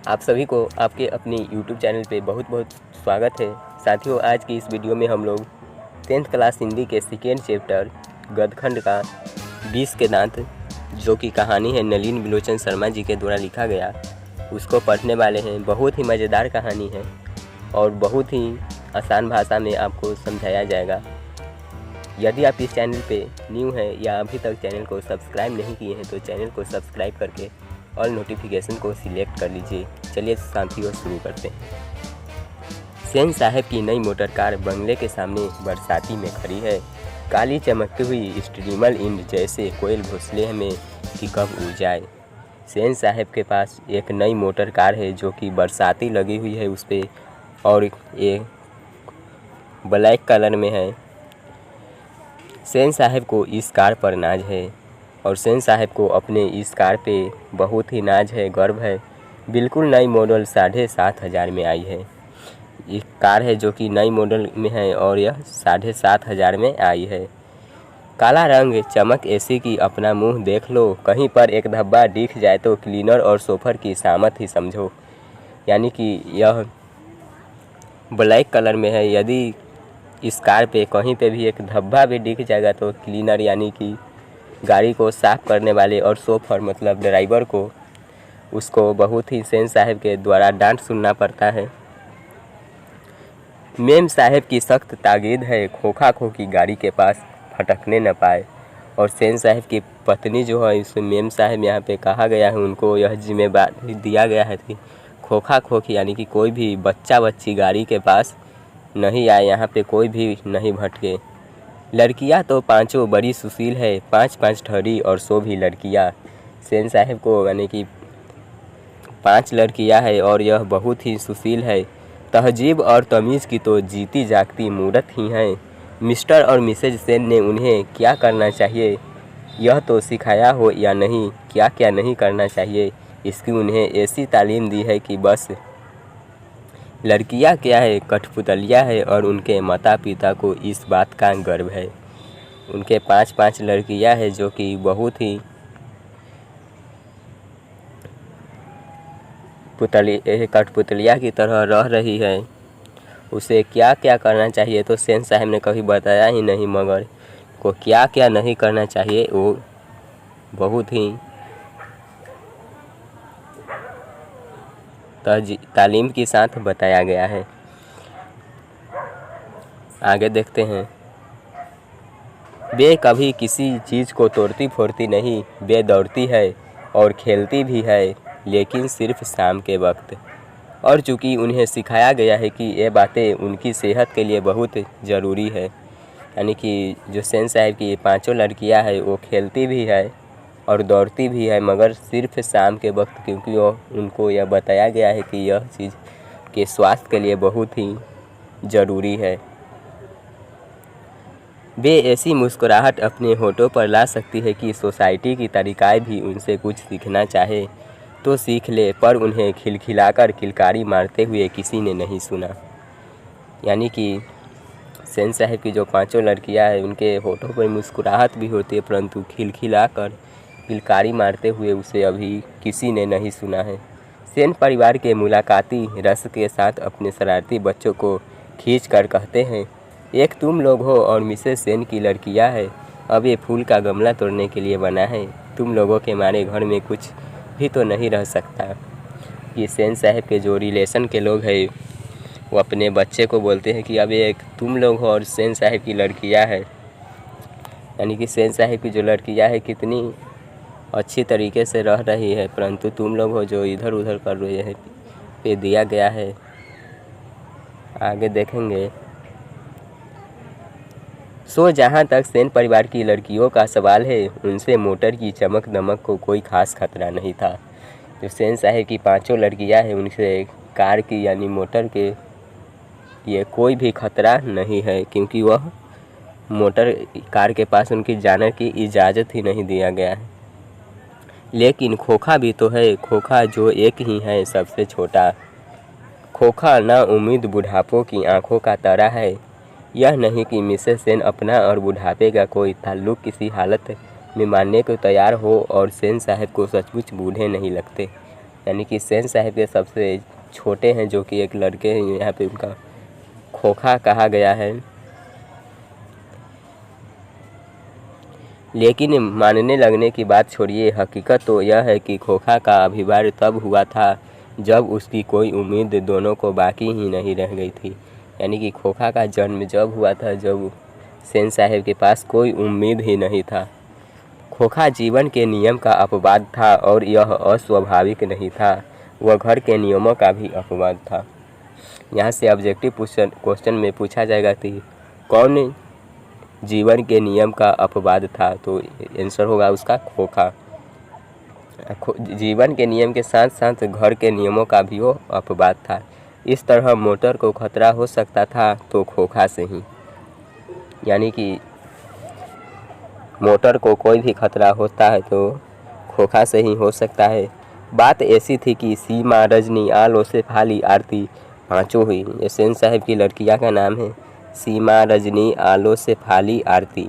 आप सभी को आपके अपने YouTube चैनल पे बहुत बहुत स्वागत है। साथियों, आज की इस वीडियो में हम लोग 10th क्लास हिंदी के सेकेंड चैप्टर गदखंड का 20 के दांत, जो कि कहानी है नलिन बिलोचन शर्मा जी के द्वारा लिखा गया, उसको पढ़ने वाले हैं। बहुत ही मज़ेदार कहानी है और बहुत ही आसान भाषा में आपको समझाया जाएगा। यदि आप इस चैनल पे न्यू हैं या अभी तक चैनल को सब्सक्राइब नहीं किए हैं तो चैनल को सब्सक्राइब करके ऑल नोटिफिकेशन को सिलेक्ट कर लीजिए। चलिए साथियों, शुरू करते हैं। सेन साहब की नई मोटर कार बंगले के सामने बरसाती में खड़ी है। काली चमकती हुई स्ट्रीमर इंड जैसे कोयल घोंसले में कि कब उड़ जाए। सेन साहब के पास एक नई मोटर कार है जो कि बरसाती लगी हुई है उस पर, और ये ब्लैक कलर में है। सेन साहब को इस कार पर नाज है और सेन साहब को अपने इस कार पे बहुत ही नाज है, गर्व है। बिल्कुल नई मॉडल 7,500 में आई है। ये कार है जो कि नई मॉडल में है और यह 7,500 में आई है। काला रंग चमक ऐसी कि अपना मुंह देख लो, कहीं पर एक धब्बा दिख जाए तो क्लीनर और सोफर की सामत ही समझो। यानी कि यह ब्लैक कलर में है। यदि इस कार पे कहीं पे भी एक धब्बा भी दिख जाएगा तो क्लीनर यानी कि गाड़ी को साफ़ करने वाले और सोफर मतलब ड्राइवर को उसको बहुत ही सेन साहब के द्वारा डांट सुनना पड़ता है। मेम साहब की सख्त ताकीद है, खोखा खोखी गाड़ी के पास फटकने न पाए। और सेन साहब की पत्नी जो है, उसमें मेम साहब यहाँ पे कहा गया है, उनको यह जिम्मेदारी दिया गया है कि खोखा खोखी यानी कि कोई भी बच्चा बच्ची गाड़ी के पास नहीं आए, यहाँ पे कोई भी नहीं भटके। लड़कियाँ तो पांचों बड़ी सुशील है, 5-5 ठहरी और 100 भी लड़कियाँ। सेन साहब को यानी कि 5 लड़कियाँ है और यह बहुत ही सुशील है। तहजीब और तमीज़ की तो जीती जागती मूरत ही हैं। मिस्टर और मिसेज सेन ने उन्हें क्या करना चाहिए यह तो सिखाया हो या नहीं, क्या क्या नहीं करना चाहिए इसकी उन्हें ऐसी तालीम दी है कि बस। लड़कियां क्या है, कठपुतलियां है और उनके माता पिता को इस बात का गर्व है। उनके 5-5 लड़कियां है जो कि बहुत ही कठपुतलिया की तरह रह रही है। उसे क्या क्या करना चाहिए तो सेन साहब ने कभी बताया ही नहीं, मगर को क्या क्या नहीं करना चाहिए वो बहुत ही तालीम के साथ बताया गया है। आगे देखते हैं। वे कभी किसी चीज़ को तोड़ती फोड़ती नहीं, वे दौड़ती है और खेलती भी है, लेकिन सिर्फ शाम के वक्त। और चूँकि उन्हें सिखाया गया है कि ये बातें उनकी सेहत के लिए बहुत ज़रूरी है। यानी कि जो सेन साहब की 5 लड़कियां है वो खेलती भी है और दौड़ती भी है, मगर सिर्फ शाम के वक्त, क्योंकि वो उनको यह बताया गया है कि यह चीज़ के स्वास्थ्य के लिए बहुत ही ज़रूरी है। वे ऐसी मुस्कुराहट अपने होठों पर ला सकती है कि सोसाइटी की तरीक़ाएँ भी उनसे कुछ सीखना चाहे तो सीख ले, पर उन्हें खिलखिलाकर किलकारी मारते हुए किसी ने नहीं सुना। यानी कि सेन साहब की जो 5 लड़कियां हैं उनके होठों पर मुस्कुराहट भी होती है, परंतु खिलखिलाकर किलकारी मारते हुए उसे अभी किसी ने नहीं सुना है। सेन परिवार के मुलाकाती रस के साथ अपने शरारती बच्चों को खींच कर कहते हैं, एक तुम लोग हो और मिसेस सेन की लड़कियां है। अब ये फूल का गमला तोड़ने के लिए बना है, तुम लोगों के मारे घर में कुछ भी तो नहीं रह सकता। ये सेन साहब के जो रिलेशन के लोग हैं वो अपने बच्चे को बोलते हैं कि अब एक तुम लोग हो और सेन साहब की लड़कियां है। यानी कि सेन साहब की जो लड़कियां है कितनी अच्छी तरीके से रह रही है, परंतु तुम लोग हो जो इधर उधर कर रहे हैं पे दिया गया है। आगे देखेंगे। सो जहाँ तक सेन परिवार की लड़कियों का सवाल है, उनसे मोटर की चमक दमक को कोई ख़ास खतरा नहीं था। जो सेन साहब की 5 लड़कियां हैं उनसे कार की यानी मोटर के ये कोई भी खतरा नहीं है, क्योंकि वह मोटर कार के पास उनकी जाने की इजाज़त ही नहीं दिया गया है। लेकिन खोखा भी तो है, खोखा जो एक ही है सबसे छोटा। खोखा ना उम्मीद बुढ़ापों की आंखों का तारा है। यह नहीं कि मिसेस सेन अपना और बुढ़ापे का कोई ताल्लुक़ किसी हालत में मानने को तैयार हो, और सेन साहब को सचमुच बूढ़े नहीं लगते। यानी कि सेन साहब के सबसे छोटे हैं जो कि एक लड़के हैं, यहाँ पे उनका खोखा कहा गया है। लेकिन मानने लगने की बात छोड़िए, हकीकत तो यह है कि खोखा का अभिवार्य तब हुआ था जब उसकी कोई उम्मीद दोनों को बाकी ही नहीं रह गई थी। यानी कि खोखा का जन्म जब हुआ था जब सेन साहब के पास कोई उम्मीद ही नहीं था। खोखा जीवन के नियम का अपवाद था और यह अस्वाभाविक नहीं था, वह घर के नियमों का भी अपवाद था। यहाँ से ऑब्जेक्टिव क्वेश्चन में पूछा जाएगा कि कौन जीवन के नियम का अपवाद था, तो आंसर होगा उसका खोखा। जीवन के नियम के साथ साथ घर के नियमों का भी वो अपवाद था। इस तरह मोटर को खतरा हो सकता था तो खोखा से ही, यानी कि मोटर को कोई भी खतरा होता है तो खोखा से ही हो सकता है। बात ऐसी थी कि सीमा, रजनी, आलो, शेफाली, आरती पांचों हुई। ये सेन साहब की लड़कियां का नाम है सीमा, रजनी, आलो, शेफाली, आरती।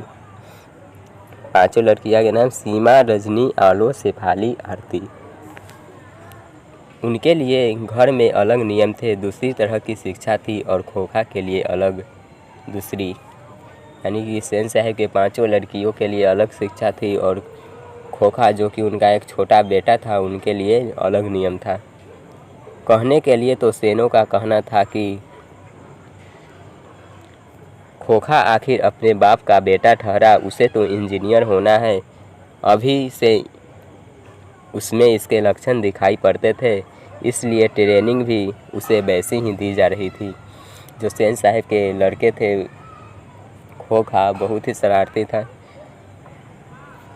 पांचों लड़कियां के नाम सीमा, रजनी, आलो, शेफाली, आरती। उनके लिए घर में अलग नियम थे, दूसरी तरह की शिक्षा थी और खोखा के लिए अलग दूसरी, यानी कि सेन साहब के पांचों लड़कियों के लिए अलग शिक्षा थी और खोखा जो कि उनका एक छोटा बेटा था उनके लिए अलग नियम था। कहने के लिए तो सेनों का कहना था कि खोखा आखिर अपने बाप का बेटा ठहरा, उसे तो इंजीनियर होना है, अभी से उसमें इसके लक्षण दिखाई पड़ते थे, इसलिए ट्रेनिंग भी उसे वैसी ही दी जा रही थी। जो सेन साहब के लड़के थे खोखा बहुत ही शरारती था,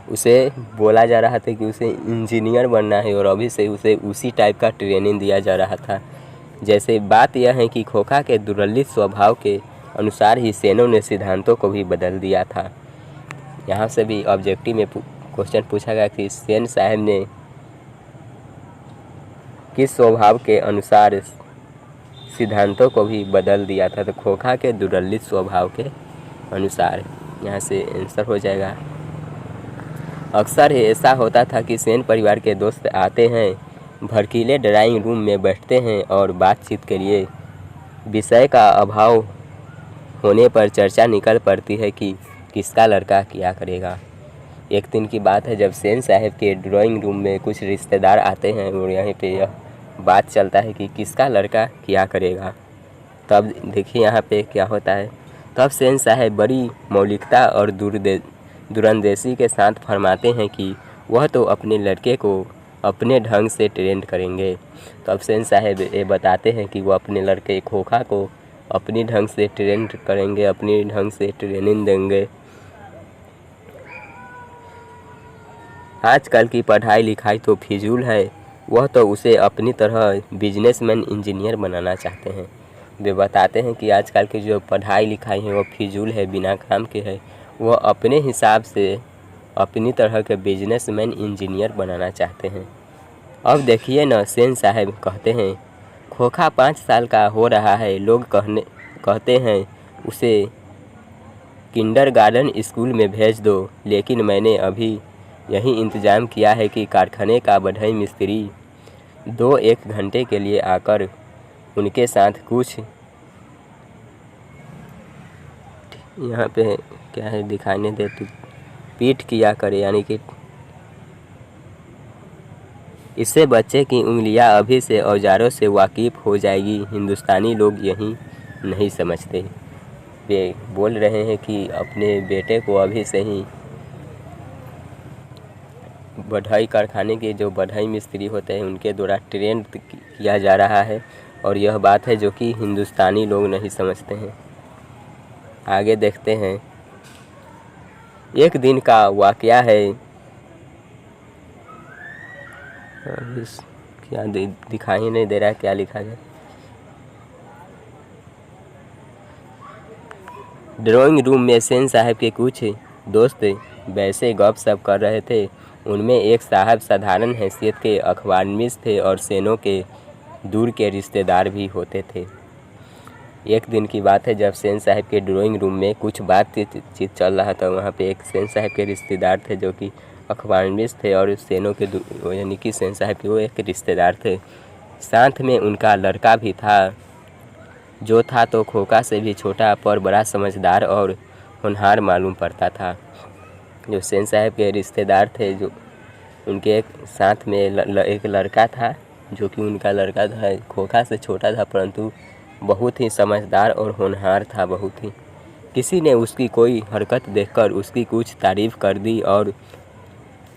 उसे बोला जा रहा था कि उसे इंजीनियर बनना है और अभी से उसे उसी टाइप का ट्रेनिंग दिया जा रहा था। जैसे बात यह है कि खोखा के दुर्लभ स्वभाव के अनुसार ही सेनों ने सिद्धांतों को भी बदल दिया था। यहाँ से भी ऑब्जेक्टिव में क्वेश्चन पूछा गया कि सेन साहब ने किस स्वभाव के अनुसार सिद्धांतों को भी बदल दिया था, तो खोखा के दुर्लभ स्वभाव के अनुसार। यहाँ से आंसर हो जाएगा। अक्सर ऐसा होता था कि सेन परिवार के दोस्त आते हैं, भड़कीले ड्राइंग रूम में बैठते हैं और बातचीत के लिए विषय का अभाव होने पर चर्चा निकल पड़ती है कि किसका लड़का क्या करेगा। एक दिन की बात है जब सेन साहब के ड्राइंग रूम में कुछ रिश्तेदार आते हैं और यहाँ पे यह बात चलता है कि किसका लड़का क्या करेगा। तब देखिए यहाँ पे क्या होता है। तब सेन साहब बड़ी मौलिकता और दूरंदेशी के साथ फरमाते हैं कि वह तो अपने लड़के को अपने ढंग से ट्रेंड करेंगे। तब सेन साहब ये बताते हैं कि वो अपने लड़के खोखा को अपनी ढंग से ट्रेंड करेंगे, अपनी ढंग से ट्रेनिंग देंगे। आजकल की पढ़ाई लिखाई तो फिजूल है, वह तो उसे अपनी तरह बिजनेसमैन इंजीनियर बनाना चाहते हैं। वे बताते हैं कि आजकल की जो पढ़ाई लिखाई है वो फिजूल है, बिना काम के है। वह अपने हिसाब से अपनी तरह के बिजनेसमैन इंजीनियर बनाना चाहते हैं। अब देखिए न, सेन साहब कहते हैं खोखा 5 साल का हो रहा है, लोग कहते हैं उसे किंडरगार्टन स्कूल में भेज दो, लेकिन मैंने अभी यही इंतज़ाम किया है कि कारखाने का बढ़ई मिस्त्री 2-1 घंटे के लिए आकर उनके साथ कुछ, यहाँ पे क्या है दिखाने दे, तो पीठ किया करे, यानी कि इससे बच्चे की उंगलियां अभी से औजारों से वाकिफ़ हो जाएगी। हिंदुस्तानी लोग यही नहीं समझते। वे बोल रहे हैं कि अपने बेटे को अभी से ही बढ़ई कारखाने के जो बढ़ई मिस्त्री होते हैं उनके द्वारा ट्रेंड किया जा रहा है, और यह बात है जो कि हिंदुस्तानी लोग नहीं समझते हैं। आगे देखते हैं। एक दिन का वाक़या है, क्या दिखाई नहीं दे रहा है क्या लिखा है। ड्राइंग रूम में सेन साहब के कुछ दोस्त वैसे गपशप कर रहे थे। उनमें एक साहब साधारण हैसियत के अखबारनवीस थे और सेनों के दूर के रिश्तेदार भी होते थे। एक दिन की बात है जब सेन साहब के ड्राइंग रूम में कुछ बातचीत चल रहा था। वहाँ पे एक सेन साहब के रिश्तेदार थे जो कि अखबारनवीस थे और सेनों के यानी कि सेन साहब के वो एक रिश्तेदार थे। साथ में उनका लड़का भी था, जो था तो खोखा से भी छोटा पर बड़ा समझदार और होनहार मालूम पड़ता था। जो सेन साहब के रिश्तेदार थे, जो उनके एक साथ में एक लड़का था, जो कि उनका लड़का था खोखा से छोटा था परंतु बहुत ही समझदार और होनहार था। बहुत ही किसी ने उसकी कोई हरकत देखकर उसकी कुछ तारीफ़ कर दी और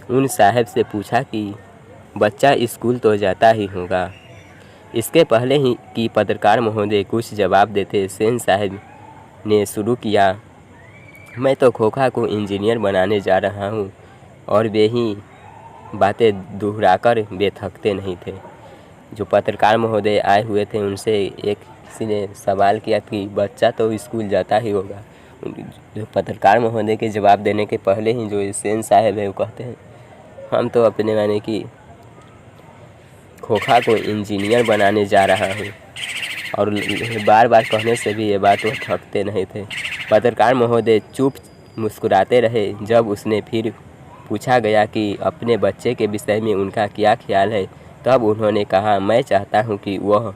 उन साहब से पूछा कि बच्चा स्कूल तो जाता ही होगा। इसके पहले ही कि पत्रकार महोदय कुछ जवाब देते, सेन साहब ने शुरू किया, मैं तो खोखा को इंजीनियर बनाने जा रहा हूँ। और वे ही बातें दोहराकर वे थकते नहीं थे। जो पत्रकार महोदय आए हुए थे उनसे एक किसी ने सवाल किया कि बच्चा तो स्कूल जाता ही होगा। जो पत्रकार महोदय के जवाब देने के पहले ही जो सेन साहब है वो कहते हैं, हम तो अपने यानी कि खोखा को इंजीनियर बनाने जा रहा हूँ। और बार बार कहने से भी ये बात वो थकते नहीं थे। पत्रकार महोदय चुप मुस्कुराते रहे। जब उसने फिर पूछा गया कि अपने बच्चे के विषय में उनका क्या ख्याल है, तब उन्होंने कहा, मैं चाहता हूँ कि वह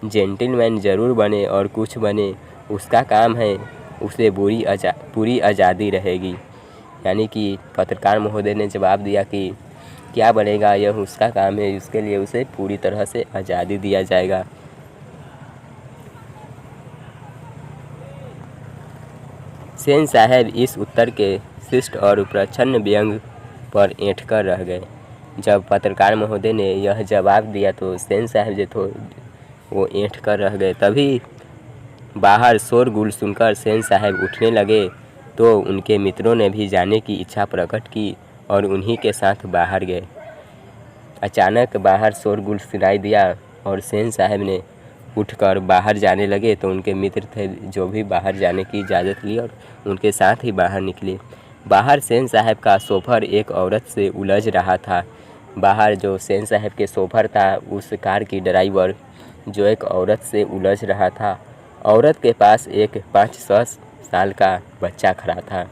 जेंटलमैन ज़रूर बने और कुछ बने, उसका काम है, उसे पूरी आज़ादी रहेगी। यानी कि पत्रकार महोदय ने जवाब दिया कि क्या बनेगा यह उसका काम है, उसके लिए उसे पूरी तरह से आज़ादी दिया जाएगा। सेन साहब इस उत्तर के शिष्ट और प्रच्छन्न व्यंग पर ऐंठ कर रह गए। जब पत्रकार महोदय ने यह जवाब दिया तो सेन साहब जो थे वो ऐंठ कर रह गए। तभी बाहर शोरगुल सुनकर सेन साहब उठने लगे तो उनके मित्रों ने भी जाने की इच्छा प्रकट की और उन्हीं के साथ बाहर गए। अचानक बाहर शोरगुल सुनाई दिया और सेन साहब ने उठकर बाहर जाने लगे तो उनके मित्र थे जो भी बाहर जाने की इजाज़त ली और उनके साथ ही बाहर निकले। बाहर सेन साहब का शोफर एक औरत से उलझ रहा था। बाहर जो सेन साहब के शोफर था उस कार की ड्राइवर जो एक औरत से उलझ रहा था। औरत के पास एक 5-6 साल का बच्चा खड़ा था।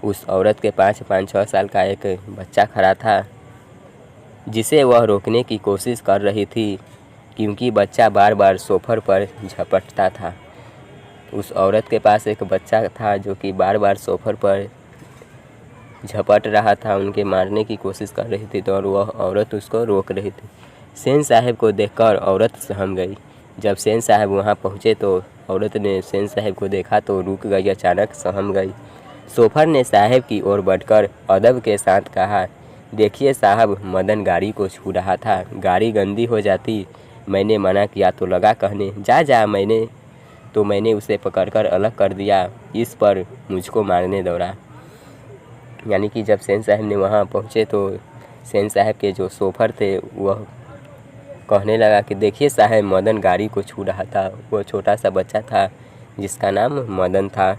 उस औरत के पास 5-6 साल का एक बच्चा खड़ा था जिसे वह रोकने की कोशिश कर रही थी, क्योंकि बच्चा बार बार सोफर पर झपटता था। उस औरत के पास एक बच्चा था जो कि बार बार सोफर पर झपट रहा था, उनके मारने की कोशिश कर रही थी तो और वह औरत उसको रोक रही थी। सेन साहब को देखकर औरत सहम गई। जब सेन साहब वहां पहुंचे तो औरत ने सेन साहब को देखा तो रुक गई, अचानक सहम गई। सोफर ने साहब की ओर बढ़कर अदब के साथ कहा, देखिए साहब, मदन गाड़ी को छू रहा था, गाड़ी गंदी हो जाती। मैंने मना किया तो लगा कहने, जा मैंने उसे पकड़कर अलग कर दिया, इस पर मुझको मारने दौड़ा। यानी कि जब सेन साहब ने वहाँ पहुँचे तो सेन साहब के जो सोफर थे वह कहने लगा कि देखिए साहब, मदन गाड़ी को छू रहा था। वो छोटा सा बच्चा था जिसका नाम मदन था।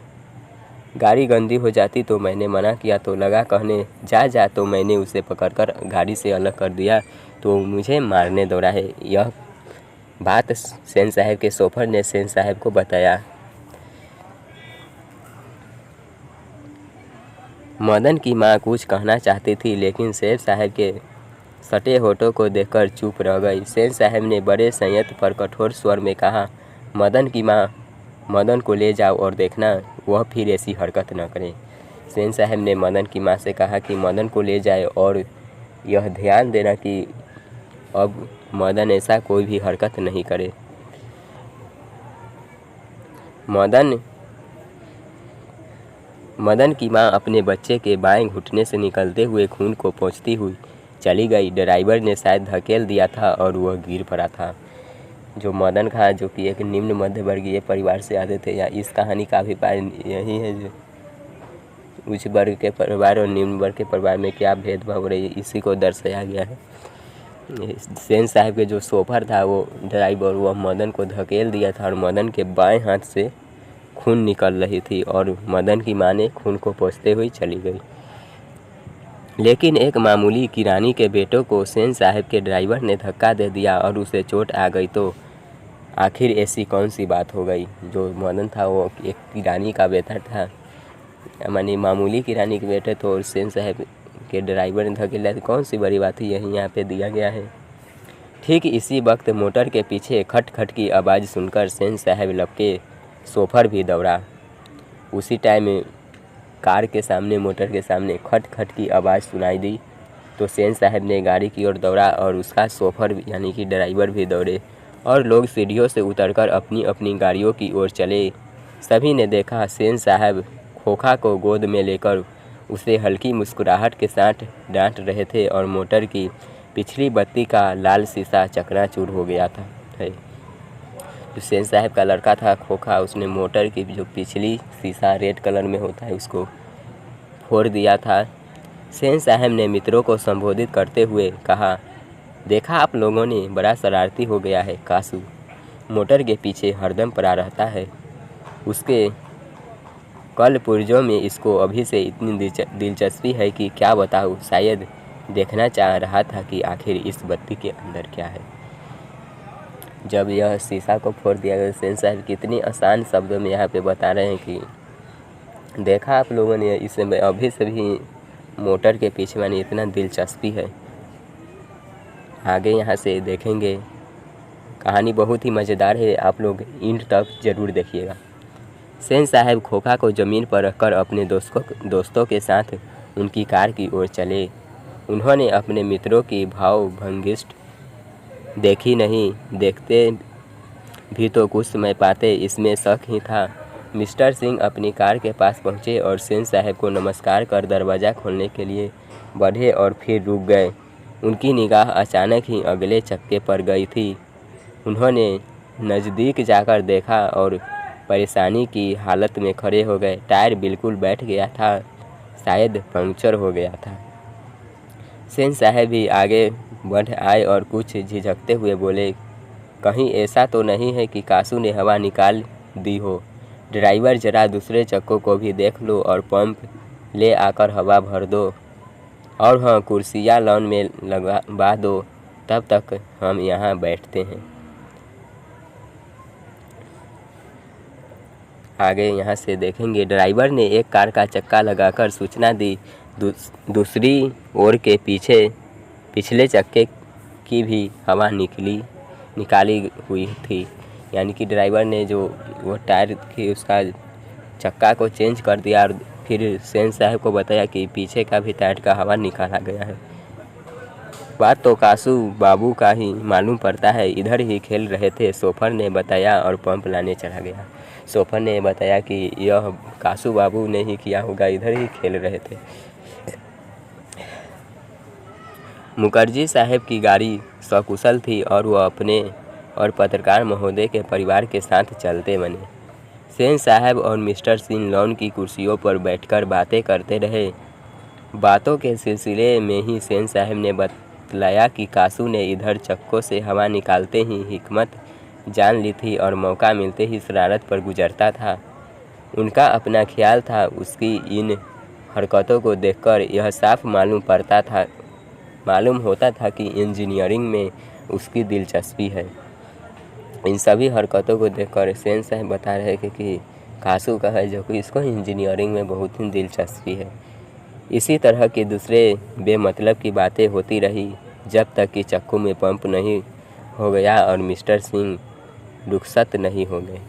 गाड़ी गंदी हो जाती तो मैंने मना किया तो लगा कहने, जा तो मैंने उसे पकड़कर गाड़ी से अलग कर दिया तो मुझे मारने दौड़ा है। यह बात सेन साहब के सोफर ने सेन साहब को बताया। मदन की माँ कुछ कहना चाहती थी लेकिन सेन साहब के सटे होठों को देखकर चुप रह गई। सेन साहब ने बड़े संयत पर कठोर स्वर में कहा, मदन की माँ, मदन को ले जाओ और देखना वह फिर ऐसी हरकत न करे। सेन साहब ने मदन की माँ से कहा कि मदन को ले जाए और यह ध्यान देना कि अब मदन ऐसा कोई भी हरकत नहीं करे। मदन की माँ अपने बच्चे के बाएं घुटने से निकलते हुए खून को पोंछती हुई चली गई। ड्राइवर ने शायद धकेल दिया था और वह गिर पड़ा था। जो मदन था जो कि एक निम्न मध्यवर्गीय परिवार से आते थे, या इस कहानी का अभिप्राय यही है जो उच्च वर्ग के परिवार और निम्न वर्ग के परिवार में क्या भेदभाव रही है इसी को दर्शाया गया है। सेन साहब के जो सोफर था वो ड्राइवर वह मदन को धकेल दिया था और मदन के बाएं हाथ से खून निकल रही थी और मदन की मां ने खून को पोंछते हुए चली गई। लेकिन एक मामूली किरानी के बेटों को सेन साहब के ड्राइवर ने धक्का दे दिया और उसे चोट आ गई तो आखिर ऐसी कौन सी बात हो गई। जो मदन था वो एक किरानी का बेटा था, मानी मामूली किरानी के बेटे तो सेन साहब के ड्राइवर ने धकेला, कौन सी बड़ी बात है, यही यहाँ पे दिया गया है। ठीक इसी वक्त मोटर के पीछे खट खट की आवाज़ सुनकर सेन साहब लपके शोफर भी दौड़ा। उसी टाइम कार के सामने, मोटर के सामने खट खट की आवाज़ सुनाई दी तो सेन साहब ने गाड़ी की ओर दौड़ा और उसका शोफर यानी कि ड्राइवर भी दौड़े और लोग सीढ़ियों से उतरकर अपनी अपनी गाड़ियों की ओर चले। सभी ने देखा सेन साहब खोखा को गोद में लेकर उसे हल्की मुस्कुराहट के साथ डांट रहे थे और मोटर की पिछली बत्ती का लाल शीशा चकनाचूर हो गया था। जो सेन साहब का लड़का था खोखा, उसने मोटर की जो पिछली शीशा रेड कलर में होता है उसको फोड़ दिया था। सेन साहब ने मित्रों को संबोधित करते हुए कहा, देखा आप लोगों ने, बड़ा शरारती हो गया है कासू, मोटर के पीछे हरदम पड़ा रहता है। उसके कल पुर्जों में इसको अभी से इतनी दिलचस्पी है कि क्या बताऊँ, शायद देखना चाह रहा था कि आखिर इस बत्ती के अंदर क्या है। जब यह शीशा को फोड़ दिया गया, सेन साहब कितनी आसान शब्दों में यहाँ पे बता रहे हैं कि देखा आप लोगों ने, इसमें अभी से भी मोटर के पीछे मानी इतना दिलचस्पी है। आगे यहाँ से देखेंगे, कहानी बहुत ही मज़ेदार है, आप लोग एंड तक ज़रूर देखिएगा। सेन साहब खोखा को ज़मीन पर रखकर अपने दोस्तों के साथ उनकी कार की ओर चले। उन्होंने अपने मित्रों की भाव-भंगिष्ठ देखी नहीं, देखते भी तो कुछ समय पाते, इसमें शक ही था। मिस्टर सिंह अपनी कार के पास पहुंचे और सेन साहब को नमस्कार कर दरवाज़ा खोलने के लिए बढ़े और फिर रुक गए। उनकी निगाह अचानक ही अगले चक्के पर गई थी। उन्होंने नज़दीक जाकर देखा और परेशानी की हालत में खड़े हो गए। टायर बिल्कुल बैठ गया था, शायद पंक्चर हो गया था। सेन साहब भी आगे बढ़ आए और कुछ झिझकते हुए बोले, कहीं ऐसा तो नहीं है कि कासू ने हवा निकाल दी हो? ड्राइवर ज़रा दूसरे चक्कों को भी देख लो और पंप ले आकर हवा भर दो, और हाँ, कुर्सियाँ लॉन में लगवा दो, तब तक हम यहाँ बैठते हैं। आगे यहाँ से देखेंगे, ड्राइवर ने एक कार का चक्का लगाकर सूचना दी। दूसरी ओर के पिछले चक्के की भी हवा निकाली हुई थी, यानी कि ड्राइवर ने जो वो टायर की उसका चक्का को चेंज कर दिया और फिर सेन साहब को बताया कि पीछे का भी टायर का हवा निकाला गया है। बात तो कासू बाबू का ही मालूम पड़ता है, इधर ही खेल रहे थे, शोफर ने बताया और पंप लाने चला गया। शोफर ने बताया कि यह कासू बाबू ने ही किया होगा, इधर ही खेल रहे थे। मुखर्जी साहब की गाड़ी सकुशल थी और वह अपने और पत्रकार महोदय के परिवार के साथ चलते बने। सेन साहब और मिस्टर सिंह लॉन की कुर्सियों पर बैठकर बातें करते रहे। बातों के सिलसिले में ही सेन साहब ने बतलाया कि कासू ने इधर चक्कों से हवा निकालते ही हिकमत जान ली थी और मौका मिलते ही शरारत पर गुजरता था। उनका अपना ख्याल था। उसकी इन हरकतों को देखकर यह साफ मालूम होता था कि इंजीनियरिंग में उसकी दिलचस्पी है। इन सभी हरकतों को देखकर सेन साहब बता रहे थे कि कासू का है जो कि इसको इंजीनियरिंग में बहुत ही दिलचस्पी है। इसी तरह की दूसरे बेमतलब की बातें होती रही जब तक कि चक्कू में पंप नहीं हो गया और मिस्टर सिंह रुखसत नहीं हो गए।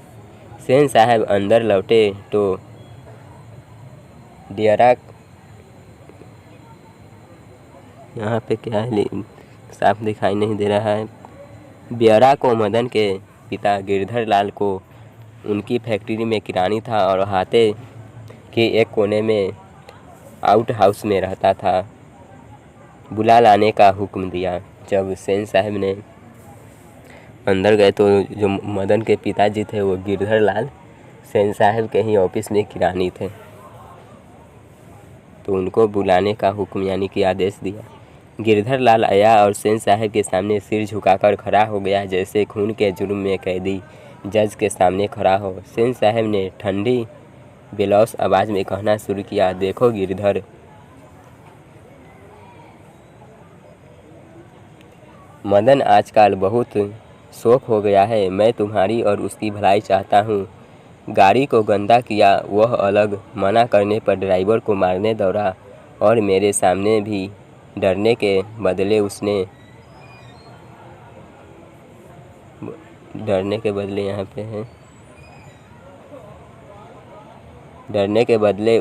सेन साहब अंदर लौटे तो डियरा, यहाँ पे क्या है साफ दिखाई नहीं दे रहा है। ब्यारा को मदन के पिता गिरधर लाल को उनकी फैक्ट्री में किरानी था और अहाते के एक कोने में आउट हाउस में रहता था। बुला लाने का हुक्म दिया। जब सेन साहब ने अंदर गए तो जो मदन के पिताजी थे वो गिरधर लाल सेन साहब के ही ऑफिस में किरानी थे, तो उनको बुलाने का हुक्म यानी कि आदेश दिया। गिरधर लाल आया और सेन साहब के सामने सिर झुकाकर खड़ा हो गया, जैसे खून के जुर्म में कैदी जज के सामने खड़ा हो। सेन साहब ने ठंडी बेलौस आवाज़ में कहना शुरू किया, देखो गिरधर, मदन आजकल बहुत शौक हो गया है। मैं तुम्हारी और उसकी भलाई चाहता हूँ। गाड़ी को गंदा किया वह अलग, मना करने पर ड्राइवर को मारने दौड़ा और मेरे सामने भी डरने के बदले यहाँ पे है, डरने के बदले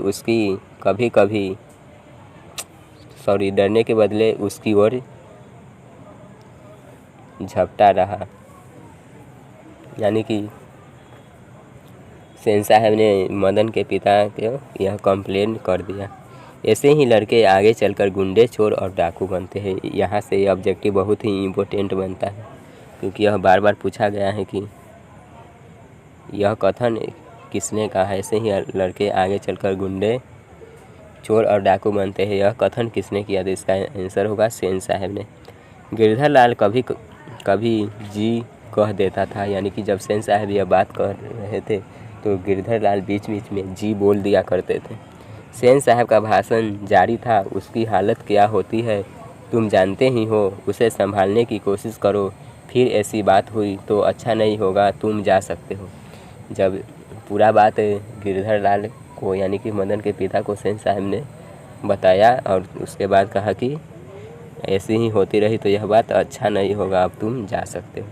उसकी ओर झपटा रहा। यानी कि सेन साहब ने मदन के पिता को यह कंप्लेन कर दिया। ऐसे ही लड़के आगे चलकर गुंडे, चोर और डाकू बनते हैं। यहाँ से ये ऑब्जेक्टिव बहुत ही इम्पोर्टेंट बनता है, क्योंकि यह बार बार पूछा गया है कि यह कथन किसने कहा है। ऐसे ही लड़के आगे चलकर गुंडे, चोर और डाकू बनते हैं, यह कथन किसने किया? तो इसका आंसर होगा सेन साहब ने। गिरधर लाल कभी कभी जी कह देता था, यानी कि जब सेन साहब यह बात कर रहे थे तो गिरधर लाल बीच बीच में जी बोल दिया करते थे। सेन साहब का भाषण जारी था। उसकी हालत क्या होती है तुम जानते ही हो, उसे संभालने की कोशिश करो, फिर ऐसी बात हुई तो अच्छा नहीं होगा, तुम जा सकते हो। जब पूरा बात गिरधर लाल को यानी कि मदन के पिता को सेन साहब ने बताया और उसके बाद कहा कि ऐसी ही होती रही तो यह बात अच्छा नहीं होगा, अब तुम जा सकते हो।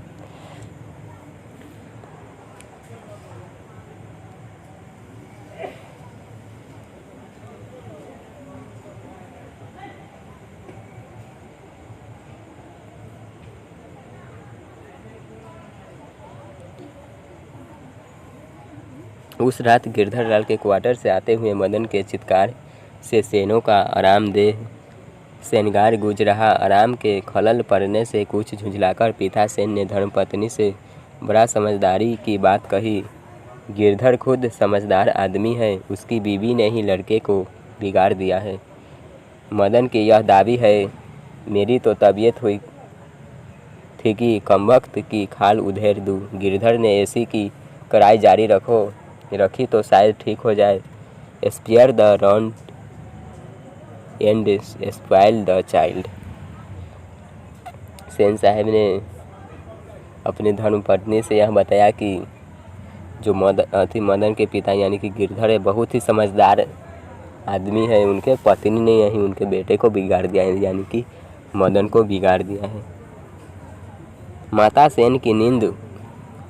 उस रात गिरधर लाल के क्वार्टर से आते हुए मदन के चित्कार से सेनों का आरामदेह सेनगार गूंज रहा। आराम के खलल पड़ने से कुछ झुंझलाकर पिता सेन ने धर्मपत्नी से बड़ा समझदारी की बात कही। गिरधर खुद समझदार आदमी है, उसकी बीवी ने ही लड़के को बिगाड़ दिया है। मदन की यह दावी है। मेरी तो तबीयत हुई थी कि कमबख्त की खाल उधेड़ दूँ। गिरधर ने ऐसी की कड़ाई जारी रखी तो शायद ठीक हो जाए। Spare the rod and spoil the child. Sen साहब ने अपनी धर्मपत्नी से यह बताया कि जो मदन के पिता यानी कि गिरधर है, बहुत ही समझदार आदमी है। उनके पत्नी ने यही उनके बेटे को बिगाड़ दिया है, यानी कि मदन को बिगाड़ दिया है। माता सेन की नींद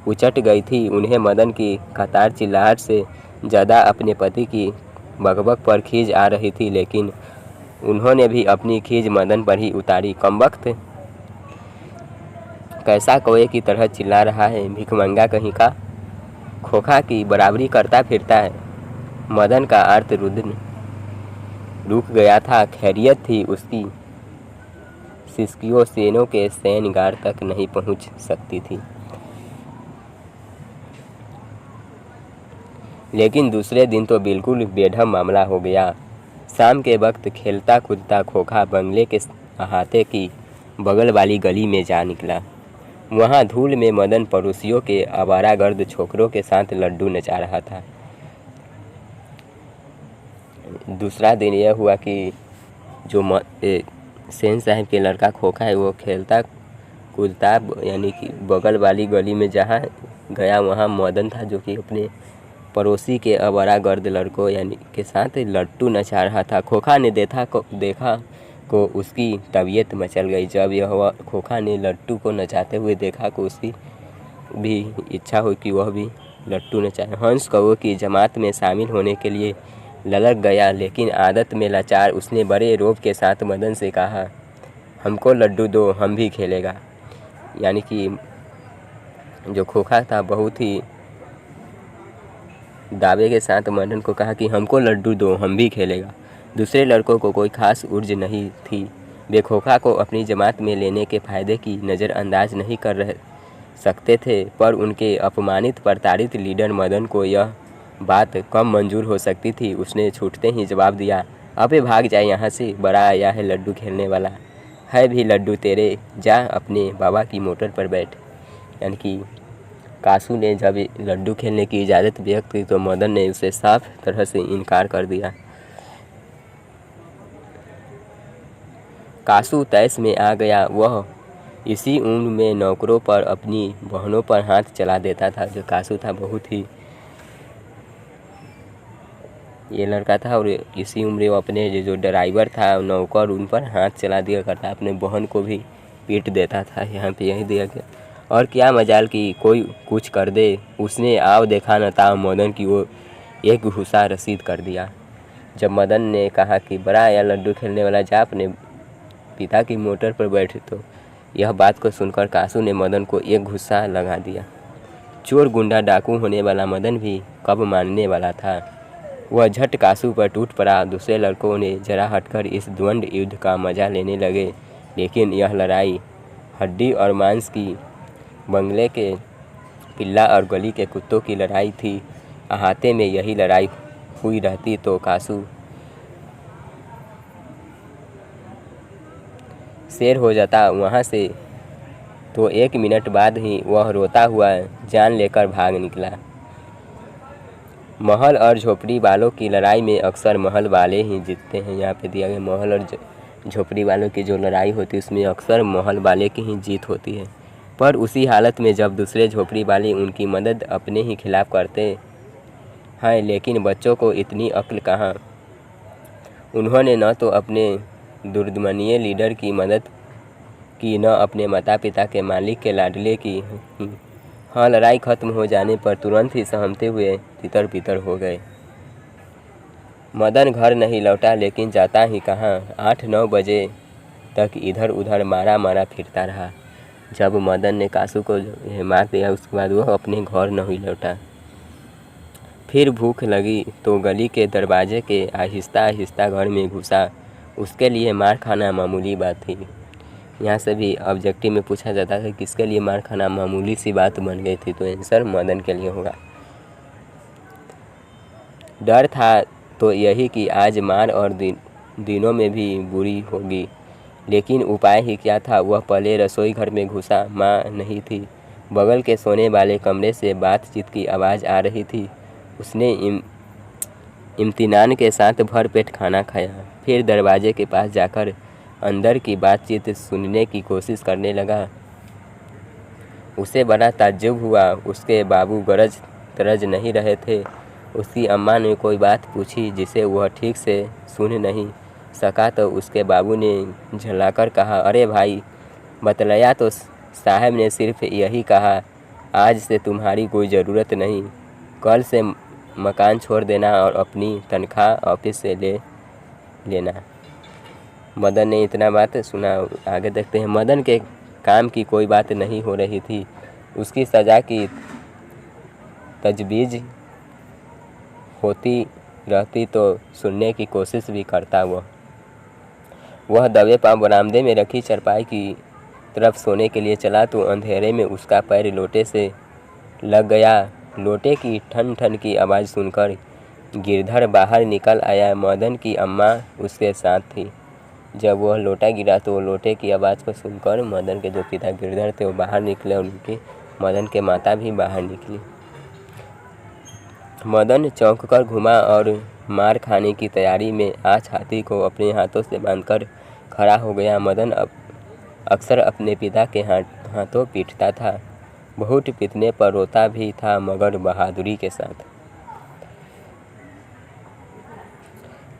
उचट गई थी। उन्हें मदन की कतार चिल्लाहट से ज़्यादा अपने पति की बकबक पर खींच आ रही थी, लेकिन उन्होंने भी अपनी खींच मदन पर ही उतारी। कमबख्त कैसा कौए की तरह चिल्ला रहा है, भिखमंगा कहीं का, खोखा की बराबरी करता फिरता है। मदन का अर्थ रुदन रुक गया था। खैरियत थी उसकी सिसकियों सेनों के सैनगार तक नहीं पहुंच सकती थी। लेकिन दूसरे दिन तो बिल्कुल बेढम मामला हो गया। शाम के वक्त खेलता कूदता खोखा बंगले के अहाते की बगल वाली गली में जा निकला। वहाँ धूल में मदन पड़ोसियों के आवारागर्द छोकरों के साथ लड्डू नचा रहा था। दूसरा दिन यह हुआ कि जो सेन साहब के लड़का खोखा है, वो खेलता कूदता यानी कि बगल वाली गली में जहाँ गया, वहाँ मदन था जो कि अपने पड़ोसी के आवारागर्द लड़कों यानी के साथ लड्डू नचा रहा था। खोखा ने देखा को उसकी तबीयत मचल गई। जब यह खोखा ने लड्डू को नचाते हुए देखा को उसकी भी इच्छा हुई कि वह भी लड्डू नचाए। हंस कौओं की जमात में शामिल होने के लिए ललक गया, लेकिन आदत में लाचार उसने बड़े रौब के साथ मदन से कहा, हमको लड्डू दो, हम भी खेलेगा। यानी कि जो खोखा था बहुत ही दावे के साथ मदन को कहा कि हमको लड्डू दो, हम भी खेलेगा। दूसरे लड़कों को कोई खास उर्ज नहीं थी। वे खोखा को अपनी जमात में लेने के फायदे की नज़रअंदाज नहीं कर सकते थे, पर उनके अपमानित प्रताड़ित लीडर मदन को यह बात कम मंजूर हो सकती थी। उसने छूटते ही जवाब दिया, अबे भाग जाए यहाँ से, बड़ा आया है लड्डू खेलने वाला, है भी लड्डू तेरे, जा अपने बाबा की मोटर पर बैठ। यानी कि कासू ने जब लड्डू खेलने की इजाज़त व्यक्त की तो मदन ने उसे साफ तरह से इनकार कर दिया। कासू तैश में आ गया। वह इसी उम्र में नौकरों पर, अपनी बहनों पर हाथ चला देता था। जो कासू था बहुत ही ये लड़का था और इसी उम्र वो अपने जो ड्राइवर था नौकर उन पर हाथ चला दिया करता, अपने बहन को भी पीट देता था। यहाँ पे यही दिया गया। और क्या मजाल कि कोई कुछ कर दे, उसने आव देखा न ताव मदन की वो एक घूसा रसीद कर दिया। जब मदन ने कहा कि बड़ा या लड्डू खेलने वाला, जा अपने पिता की मोटर पर बैठे, तो यह बात को सुनकर कासू ने मदन को एक घूसा लगा दिया। चोर गुंडा डाकू होने वाला मदन भी कब मानने वाला था। वह झट कासू पर टूट पड़ा। दूसरे लड़कों ने जरा हटकर इस द्वंद्व युद्ध का मजा लेने लगे, लेकिन यह लड़ाई हड्डी और मांस की, बंगले के पिल्ला और गली के कुत्तों की लड़ाई थी। अहाते में यही लड़ाई हुई रहती तो कासू शेर हो जाता वहाँ से, तो 1 मिनट बाद ही वह रोता हुआ जान लेकर भाग निकला। महल और झोपड़ी वालों की लड़ाई में अक्सर महल वाले ही जीतते हैं। यहाँ पे दिया गया महल और झोपड़ी वालों की जो लड़ाई होती है उसमें अक्सर महल वाले की ही जीत होती है। पर उसी हालत में जब दूसरे झोपड़ी वाले उनकी मदद अपने ही खिलाफ करते हैं। लेकिन बच्चों को इतनी अक्ल कहाँ। उन्होंने न तो अपने दुर्दमनीय लीडर की मदद की, न अपने माता पिता के मालिक के लाडले की। लड़ाई खत्म हो जाने पर तुरंत ही सहमते हुए तितर बितर हो गए। मदन घर नहीं लौटा, लेकिन जाता ही कहाँ, 8-9 बजे तक इधर उधर मारा मारा फिरता रहा। जब मदन ने कासू को मार दिया उसके बाद वह अपने घर नहीं लौटा। फिर भूख लगी तो गली के दरवाजे के आहिस्ता आहिस्ता घर में घुसा। उसके लिए मार खाना मामूली बात थी। यहाँ से भी ऑब्जेक्टिव में पूछा जाता है किसके लिए मार खाना मामूली सी बात बन गई थी, तो आंसर मदन के लिए होगा। डर था तो यही कि आज मार और दिनों में भी बुरी होगी, लेकिन उपाय ही क्या था। वह पहले रसोई घर में घुसा। माँ नहीं थी। बगल के सोने वाले कमरे से बातचीत की आवाज़ आ रही थी। उसने इम्तिनान के साथ भरपेट खाना खाया, फिर दरवाजे के पास जाकर अंदर की बातचीत सुनने की कोशिश करने लगा। उसे बड़ा ताज्जुब हुआ। उसके बाबू गरज तरज नहीं रहे थे। उसकी अम्मा ने कोई बात पूछी जिसे वह ठीक से सुन नहीं सका, तो उसके बाबू ने झल्लाकर कहा, अरे भाई, बतलाया तो साहब ने सिर्फ यही कहा, आज से तुम्हारी कोई ज़रूरत नहीं, कल से मकान छोड़ देना और अपनी तनख्वाह ऑफिस से ले लेना। मदन ने इतना बात सुना। आगे देखते हैं। मदन के काम की कोई बात नहीं हो रही थी। उसकी सज़ा की तजवीज़ होती रहती तो सुनने की कोशिश भी करता। वह दबे पांव बरामदे में रखी चारपाई की तरफ सोने के लिए चला तो अंधेरे में उसका पैर लोटे से लग गया। लोटे की ठन ठन की आवाज़ सुनकर गिरधर बाहर निकल आया। मदन की अम्मा उसके साथ थी। जब वह लोटा गिरा तो लोटे की आवाज़ को सुनकर मदन के जो पिता गिरधर थे वो बाहर निकले और उनकी मदन के माता भी बाहर निकली। मदन चौंक कर घूमा और मार खाने की तैयारी में आज हाथी को अपने हाथों से बांधकर खड़ा हो गया। मदन अक्सर अपने पिता के हाथों पीटता था। बहुत पीटने पर रोता भी था, मगर बहादुरी के साथ।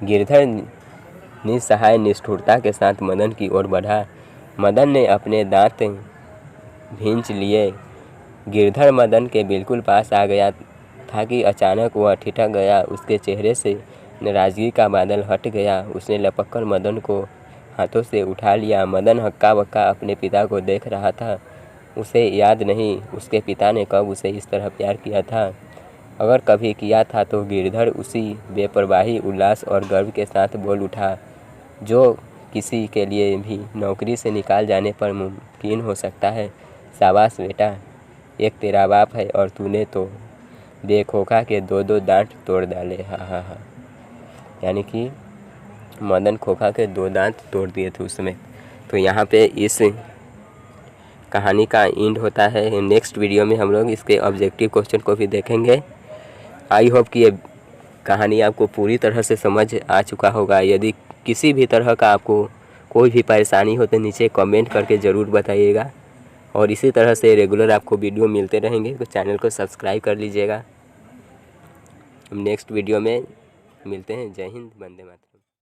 गिरधर निस्सहाय निष्ठुरता के साथ मदन की ओर बढ़ा। मदन ने अपने दांत भींच लिए। गिरधर मदन के बिल्कुल पास आ गया था कि अचानक वह ठिठक गया। उसके चेहरे से नाराज़गी का बादल हट गया। उसने लपककर मदन को हाथों से उठा लिया। मदन हक्का बक्का अपने पिता को देख रहा था। उसे याद नहीं उसके पिता ने कब उसे इस तरह प्यार किया था। अगर कभी किया था तो गिरधर उसी बेपरवाही, उल्लास और गर्व के साथ बोल उठा जो किसी के लिए भी नौकरी से निकाल जाने पर मुमकिन हो सकता है। शाबाश बेटा, एक तेरा बाप है और तूने तो बेखोखा के 2-2 दांत तोड़ डाले। हा। यानी कि मदन खोखा के 2 दांत तोड़ दिए थे उसमें। तो यहाँ पे इस कहानी का एंड होता है। नेक्स्ट वीडियो में हम लोग इसके ऑब्जेक्टिव क्वेश्चन को भी देखेंगे। आई होप कि ये कहानी आपको पूरी तरह से समझ आ चुका होगा। यदि किसी भी तरह का आपको कोई भी परेशानी हो तो नीचे कमेंट करके ज़रूर बताइएगा, और इसी तरह से रेगुलर आपको वीडियो मिलते रहेंगे, तो चैनल को सब्सक्राइब कर लीजिएगा। हम नेक्स्ट वीडियो में मिलते हैं। जय हिंद, वंदे मातरम।